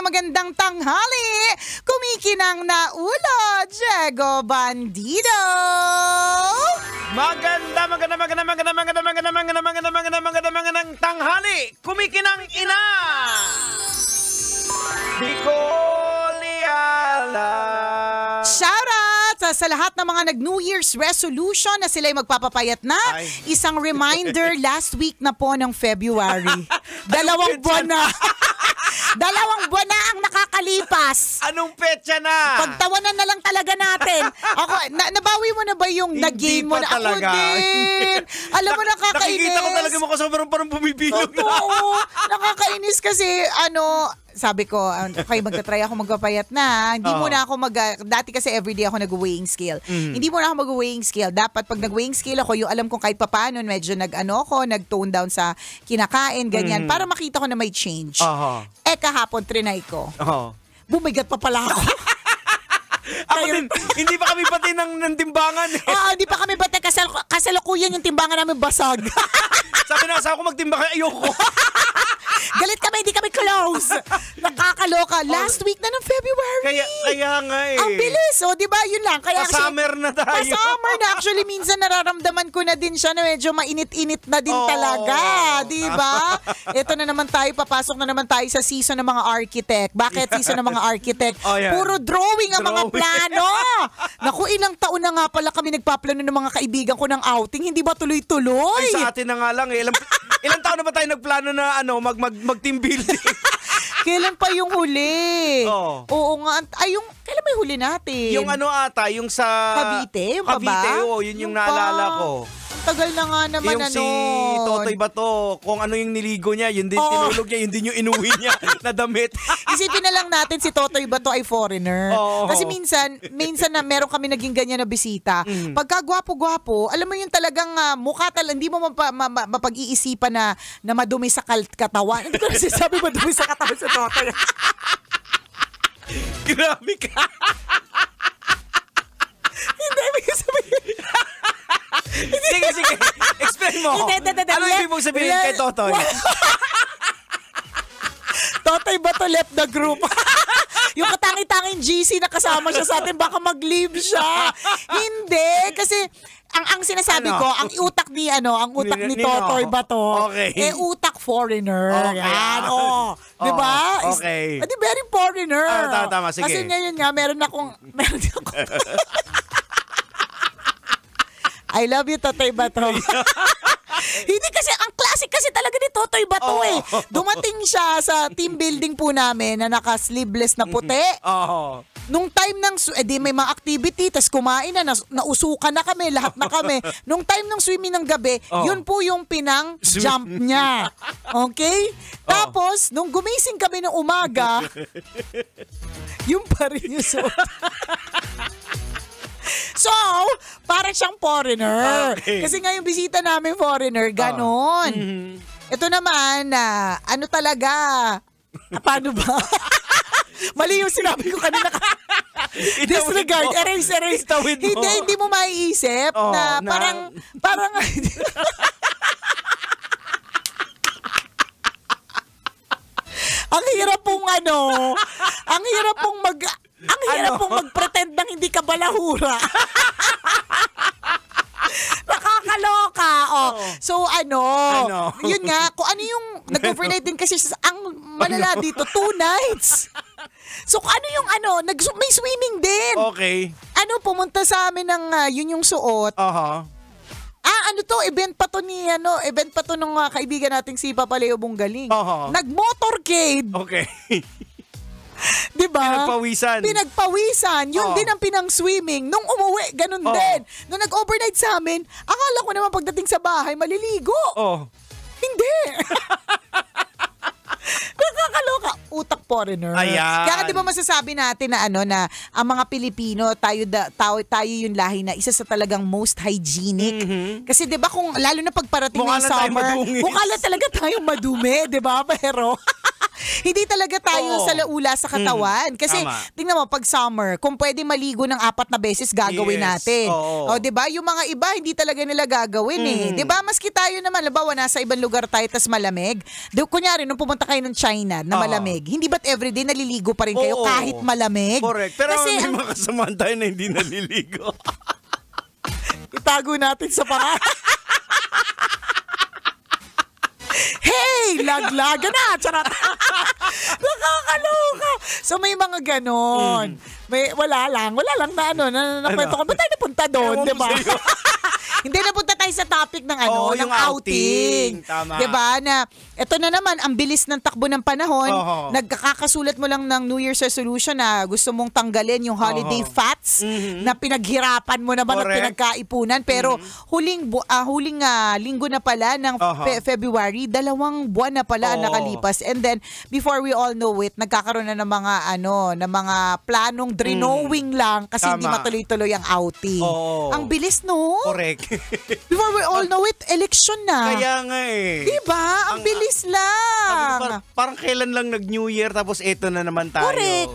magandang tanghali. Kumikinang na ulo, Diego Bandido. Magandang tanghali. Kumikinang ina. Di ko liala. Shoutout sa lahat ng mga nag-New Year's resolution na sila'y magpapapayat na. Isang reminder, last week na po ng February. 2 buwan na. 2 buwan na ang nakakalipas. Anong petsa na? Pagtawanan na lang talaga natin. Ako, nabawi mo na ba yung nag-game mo na? Hindi pa talaga. Ako din. Alam mo, nakakainis. Nakikita ko talaga mo kasi parang bumibilog na. Oo, nakakainis kasi sabi ko, okay, magta-try ako magpapayat na. Hindi muna ako dati kasi everyday ako nag-weighing scale. Hindi muna ako mag-weighing scale. Dapat pag nag-weighing scale ako, yung alam kong kahit papaano, medyo nag-tone down sa kinakain, ganyan, para makita ko na may change. Kahapon, trinay ko. Bumigat pa pala ako. Ako din, hindi pa kami pati ng timbangan. Hindi pa kami pati kasalukuyan yung timbangan namin basag. Sabi na asawa ko magtimbang, ayoko. Galit kami, hindi kami close. Nakakaloka. Last week na ng February. Kaya nga eh. Ang bilis, di ba? Yun lang. Kaya summer na tayo. Summer na. Actually, minsan nararamdaman ko na din siya na medyo mainit-init na din talaga. Di ba? Ito na naman tayo, papasok na naman tayo sa season ng mga architect. Bakit season ng mga architect? Puro drawing ang mga plano. Naku, ilang taon na nga pala kami nagpaplano ng mga kaibigan ko ng outing. Hindi ba tuloy-tuloy? Ay, sa atin na nga lang eh. Ilang taon na ba tayo nagplano na mag-team building? Kailan pa yung huli? Oo nga. Kailan ba yung huli natin? Yung yung sa Cavite? Yung Cavite, yun yung naalala ko. Tagal na nga naman yung si Totoy Bato, kung ano yung niligo niya, yun din tinulog niya, yun din yung inuwi niya na damit. Isipin na lang natin si Totoy Bato ay foreigner. Kasi minsan na meron kami naging ganyan na bisita. Pagka gwapo-gwapo, alam mo yung talagang mukha hindi mo mapag-iisipan na madumi sa katawan. Hindi ko nasasabi madumi sa katawan sa Totoy. Grabe ka. Hindi, may sabihin. Sige. Explain mo. Ano ibig mong sabihin kay Totoy? Totoy Bato left the group. Yung katangi-tanging GC na kasama siya sa atin, baka mag-leave siya. Hindi, kasi ang sinasabi ko, ang utak ni Totoy Bato, utak foreigner. Yan, di ba? Okay. Very foreigner. Tama, sige. Kasi ngayon nga, meron akong I love you, Totoy Bato. Hindi kasi, ang classic kasi talaga ni Totoy Bato eh. Dumating siya sa team building po namin na naka-sleeveless na puti. Nung time may mga activity, tas kumain na, nausukan na kami, lahat na kami. Nung time ng swimming ng gabi, yun po yung pinang-jump niya. Okay? Tapos, nung gumising kami ng umaga, yung pa rin yung suot. So, parang siyang foreigner. Kasi nga yung bisita namin foreigner, ganon. Ito naman, talaga? Paano ba? Mali yung sinabi ko kanina. Disregard, erase. Hindi mo maiisip na parang ang hirap pong mag-pretend nang hindi ka balahura. Nakakaloka. So yun nga, kung ano yung nag-overnight din kasi ang malala dito, 2 nights. So kung ano yung may swimming din. Okay. Pumunta sa amin ng yun yung suot. Event pa to nung kaibigan nating si Papa Leo Bunggaling. Nag-motorcade. Okay. Diba? Pinagpawisan. Yun din ang pinang-swimming. Nung umuwi, ganun din. Nung nag-overnight sa amin, akala ko naman pagdating sa bahay, maliligo. Hindi. Nakakaloka. Utak foreigner. Ayan. Kaya di ba masasabi natin na ang mga Pilipino, tayo yung lahi na isa sa talagang most hygienic. Kasi di ba kung lalo na pagparating ng summer, mukha lang talaga tayong madumi, di ba? Pero Hindi talaga tayo sa laula sa katawan. Kasi, tingnan mo, pag summer, kung pwede maligo ng 4 na beses, gagawin natin. O, diba? Yung mga iba, hindi talaga nila gagawin eh. Diba? Maski tayo naman, labawa, nasa ibang lugar tayo, tas malamig. Kunyari, nung pumunta kayo ng China na malamig, hindi ba't everyday naliligo pa rin kayo kahit malamig? Correct. Pero kasi, may mga kasamaan tayo na hindi naliligo. Itago natin sa pangalan. Hey! Laglaga na! Charot! Nakakaloka! So may mga ganon. Wala lang na nakwento ko. Ba't tayo napunta doon? Diba? Hindi, napunta tayo sa topic ng ng outing. Tama. Diba? Na, ito na naman, ang bilis ng takbo ng panahon. Nagkakasulat mo lang ng New Year's resolution na gusto mong tanggalin yung holiday fats na pinaghirapan mo naman at pinagkaipunan. Pero huling linggo na pala ng February, 2 buwan na pala ang nakalipas. And then, before we all know it, nagkakaroon na ng mga ng mga planong drenowing lang kasi hindi matuloy-tuloy ang outing. Ang bilis, no? Correct. Before we all know it, election na. Kaya nga eh. Diba? Ang bilis lang. Parang kailan lang nag-New Year tapos eto na naman tayo. Correct.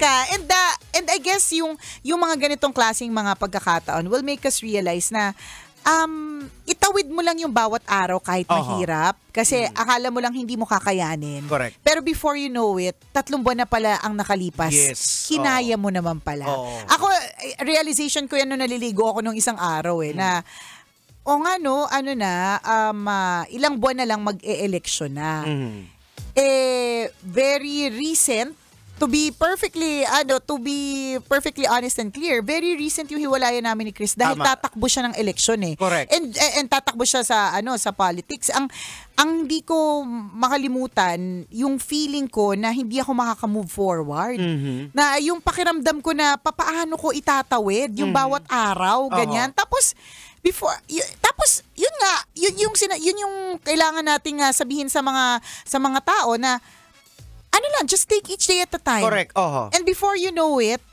And I guess yung mga ganitong klaseng mga pagkakataon will make us realize na itawid mo lang yung bawat araw kahit mahirap. Kasi akala mo lang hindi mo kakayanin. Correct. Pero before you know it, 3 buwan na pala ang nakalipas. Yes. Kinaya mo naman pala. Ako, realization ko yan nung naliligo ako nung isang araw na ilang buwan na lang mag-e-election na. Very recent, to be perfectly honest and clear, very recent yung hiwalayan namin ni Chris dahil tatakbo siya ng eleksyon eh. Correct. And tatakbo siya sa politics. Ang hindi ko makalimutan yung feeling ko na hindi ako makaka-move forward. Na yung pakiramdam ko na papaano ko itatawid yung bawat araw, ganyan. Tapos yun yung kailangan nating sabihin sa mga tao na just take each day at a time. Correct. And before you know it,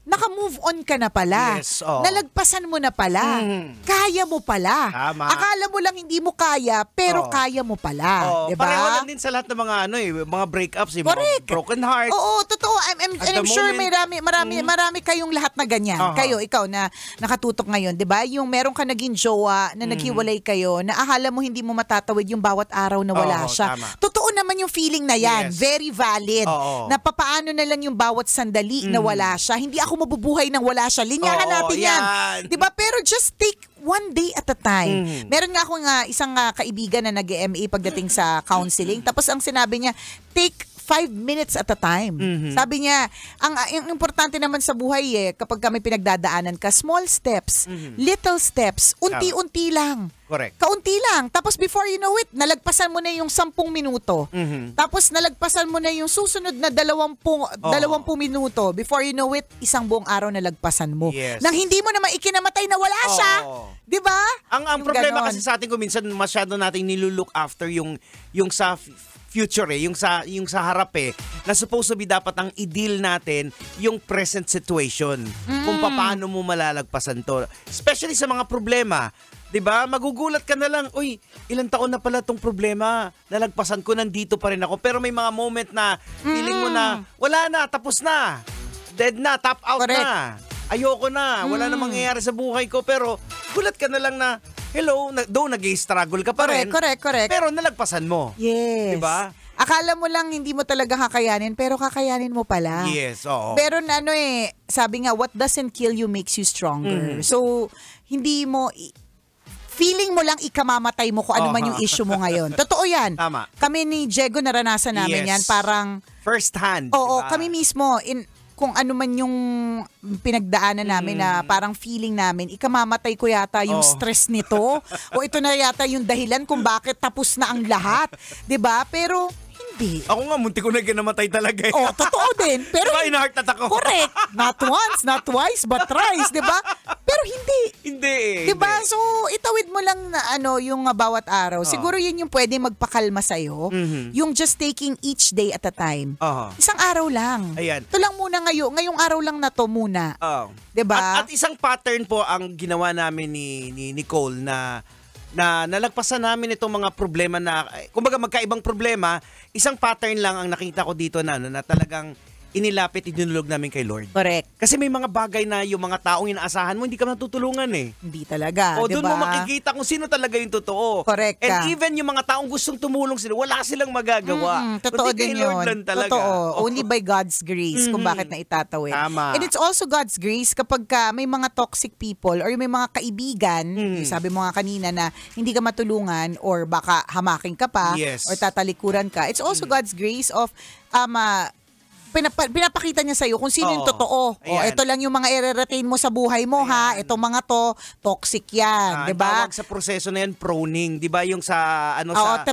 naka-move on ka na pala. Yes, Nalagpasan mo na pala. Kaya mo pala. Tama. Akala mo lang hindi mo kaya, pero kaya mo pala. Diba? Pareho lang din sa lahat ng mga breakups, mga broken hearts. Oo, totoo. I'm sure marami kayong lahat na ganyan. Kayo, ikaw na nakatutok ngayon, diba? Yung meron ka naging jowa na naghiwalay kayo, na akala mo hindi mo matatawid yung bawat araw na wala siya. Tama. Totoo naman yung feeling na yan. Yes. Very valid. Na papaano na lang yung bawat sandali na wala siya. Hindi ako mabubuhay nang wala siya. Linyahan natin yan. Diba? Pero just take one day at a time. Meron nga akong isang kaibigan na nag-MA pagdating sa counseling. Tapos ang sinabi niya, take 5 minutes at a time. Sabi niya, ang importante naman sa buhay kapag kami pinagdadaanan ka, small steps, little steps, unti-unti lang. Correct. Kaunti lang. Tapos before you know it, nalagpasan mo na yung 10 minuto. Tapos nalagpasan mo na yung susunod na 20 minuto. Before you know it, 1 buong araw nalagpasan mo. Yes. Nang hindi mo naman ikinamatay na wala siya. Di ba? Ang problema kasi sa atin ko minsan masyado nating nilulook after yung sa future yung sa harap na supposed to be dapat ang i-deal natin yung present situation. Kung paano mo malalagpasan to. Especially sa mga problema. 'Di ba? Magugulat ka na lang, uy, ilang taon na pala tong problema. Nalagpasan ko, nandito pa rin ako. Pero may mga moment na feeling mo na wala na, tapos na. Dead na, tap out na. Ayoko na, wala na mangyayari sa buhay ko. Pero gulat ka na lang na hello, though nag-i-struggle ka pa rin. Correct. Pero nalagpasan mo. Yes. 'Di ba? Akala mo lang hindi mo talaga kakayanin, pero kakayanin mo pala. Yes, oo. Pero sabi nga, what doesn't kill you makes you stronger. So, hindi mo feeling mo lang ikamamatay mo kung ano man yung issue mo ngayon. Totoo yan. Tama. Kami ni Diego naranasan namin yan. Parang first hand. Oo, diba? kami mismo kung ano man yung pinagdaanan namin na parang feeling namin, ikamamatay ko yata yung stress nito. O ito na yata yung dahilan kung bakit tapos na ang lahat. 'Di ba? Pero hindi. Ako nga, munti ko na ginamatay talaga. Totoo din. Pero diba, in-heart attack ako? Correct. Not once, not twice, but thrice. Diba? Pero hindi. Hindi. Diba? So, itawid mo lang na yung bawat araw. Siguro yun yung pwede magpakalma sa'yo. Yung just taking each day at a time. Isang araw lang. Ayan. Ito lang muna ngayong araw lang na to muna. Diba? At isang pattern po ang ginawa namin ni Nicole na na nalagpasan namin itong mga problema na, kumbaga magkaibang problema, isang pattern lang ang nakita ko dito na talagang inilapit, idinulog namin kay Lord. Correct. Kasi may mga bagay na yung mga taong inaasahan mo, hindi ka matutulungan eh. Hindi talaga, O diba? doon mo makikita kung sino talaga yung totoo. Correct ka. And even yung mga taong gustong tumulong sila, wala silang magagawa. Totoo Kundi din kay Lord yun. lang talaga. Totoo. Only by God's grace kung bakit na itatawid. Tama. And it's also God's grace kapag may mga toxic people or may mga kaibigan, sabi mo nga kanina na hindi ka matulungan or baka hamaking ka pa Yes. or tatalikuran ka. It's also God's grace of pinapakita niya sa'yo kung sino yung totoo. O, Ayan. ito lang yung mga i-retain mo sa buhay mo, ha? Itong mga to, toxic yan, di ba? Tawag sa proseso na yan, proning. Di ba yung sa,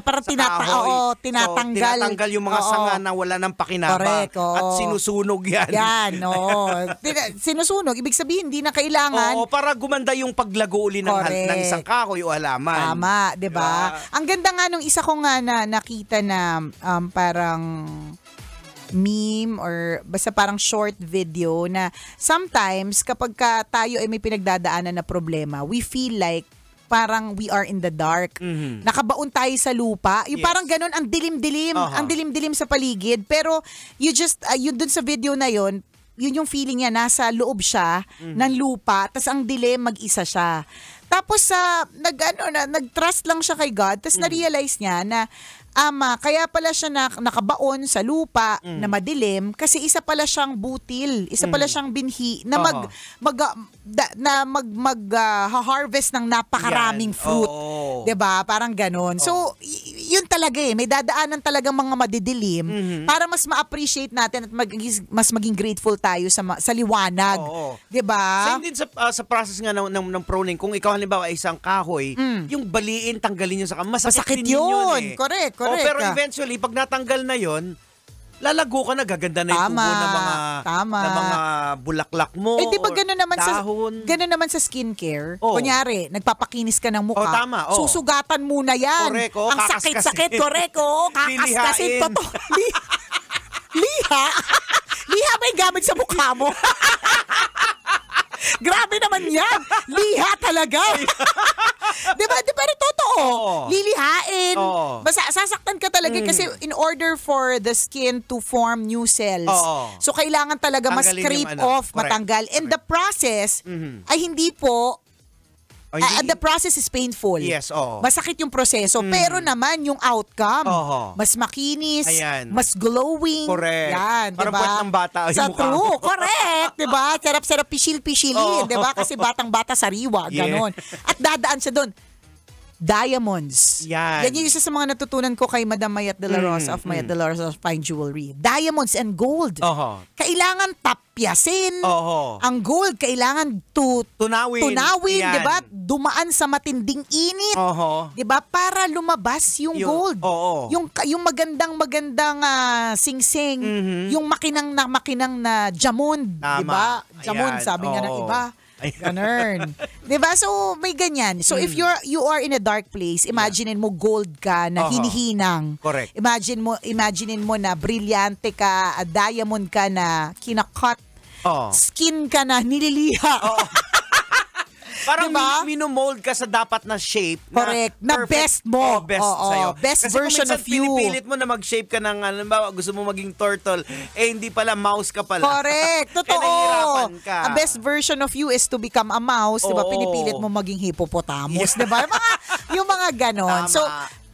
parang sa kahoy. tinatanggal. So, tinatanggal yung mga sanga na wala ng pakinabang. Correct, oo. At sinusunog yan. Yan, oo. Sinusunog. Ibig sabihin, hindi na kailangan. Oo, para gumanda yung paglago uli ng isang kahoy o halaman. Tama, di ba? Ang ganda nga nung isa ko nga na nakita na parang meme or basta parang short video na sometimes kapag tayo ay may pinagdadaanan na problema, we feel like parang we are in the dark. Nakabaon tayo sa lupa. Yung parang ganun, ang dilim-dilim. Ang dilim-dilim sa paligid. Pero yun dun sa video na yun yung feeling niya, nasa loob siya ng lupa, tas ang dilim, mag-isa siya. Tapos nag-trust lang siya kay God, tas na-realize niya na kaya pala siya nakabaon sa lupa na madilim kasi isa pala siyang butil, isa pala siyang binhi na harvest ng napakaraming fruit. 'Di ba? Parang ganoon. So, yun talaga may dadaanan talagang mga madidilim para mas ma-appreciate natin at mas maging grateful tayo sa liwanag. 'Di ba? Same din sa process nga ng pruning. Kung ikaw halimbawa ay isang kahoy, yung baliin tanggalin niyo sa masakit din yun. Correct. Pero eventually, pag natanggal na yon, lalago ka na, gaganda na yung tubo ng mga bulaklak mo. Di ba gano'n naman sa skincare? Kunyari, nagpapakinis ka ng mukha. Susugatan muna yan. Correct, ang sakit-sakit, correct, kakaskasin. Totoo. Liha? Liha ba yung gamit sa mukha mo? Grabe naman yan. Liha talaga. Diba? Pero totoo. Lilihain. Basta sasaktan ka talaga kasi in order for the skin to form new cells. So kailangan talaga scrape off, matanggal. And the process ay hindi po the process is painful. Yes, Masakit yung proseso. Pero naman yung outcome, mas makinis, mas glowing. Correct. Yan, parang diba? puwet ng bata yung sa mukha mo. true, correct. Diba? Sarap-sarap pisil-pisilin. Diba? Kasi batang-bata sariwa. Ganon. At dadaan siya doon. Diamonds. Yan yung isa sa mga natutunan ko kay Madam Mayat de la Rosa of Mayat de la Rosa of Fine Jewelry. Diamonds and gold. Kailangan tapyasin. Ang gold kailangan tunawin, di ba? Dumaan sa matinding init. Di ba? Para lumabas yung gold. Yung magandang sing-sing. Yung makinang na jamon, di ba? Jamon sabi nga ng iba. Ganun. Diba? So, may ganyan. So, if you are in a dark place, imaginein mo gold ka na hinihinang. Correct. Imaginein mo na brilyante ka, diamond ka na kinakat, skin ka na nililiha. Parang minomold ka sa dapat na shape. Correct. Na best mo. Best sa'yo. Best kasi version of you. Kasi pinipilit mo na mag-shape ka ng, gusto mo maging turtle, hindi pala, mouse ka pala. Correct. Totoo. Kaya nahihirapan ka. A best version of you is to become a mouse. Diba? Pinipilit mo maging hippopotamus. Diba? Yung mga ganon. So,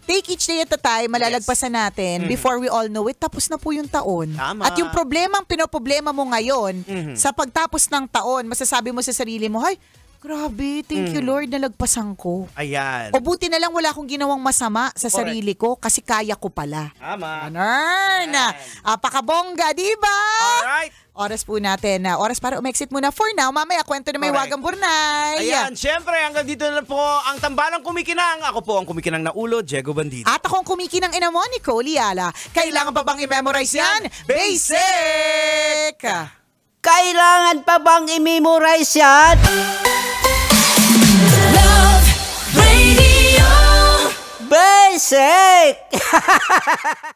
take each day at a time, malalagpasan natin. Before we all know it, tapos na po yung taon. Tama. At yung pinoproblema mo ngayon, sa pagtapos ng taon, masasabi mo sa sarili mo, "Hay, grabe, thank you Lord, nalagpasan ko." Ayan. O buti na lang wala akong ginawang masama sa sarili ko kasi kaya ko pala. Tama. Ganun. Apakabongga, di ba? Alright. Oras po natin. Oras para umexit muna for now. Mamaya, kwento na may Wagang Burnay. Ayan, syempre, hanggang dito na po ang Tambalang Kumikinang. Ako po ang kumikinang na ulo, Diego Bandido. At akong kumikinang ina mo, Nicole Liala. Kailangan pa bang i-memorize yan? Basic! Kailangan pa bang i-memorize yan? Love Radio. Basic!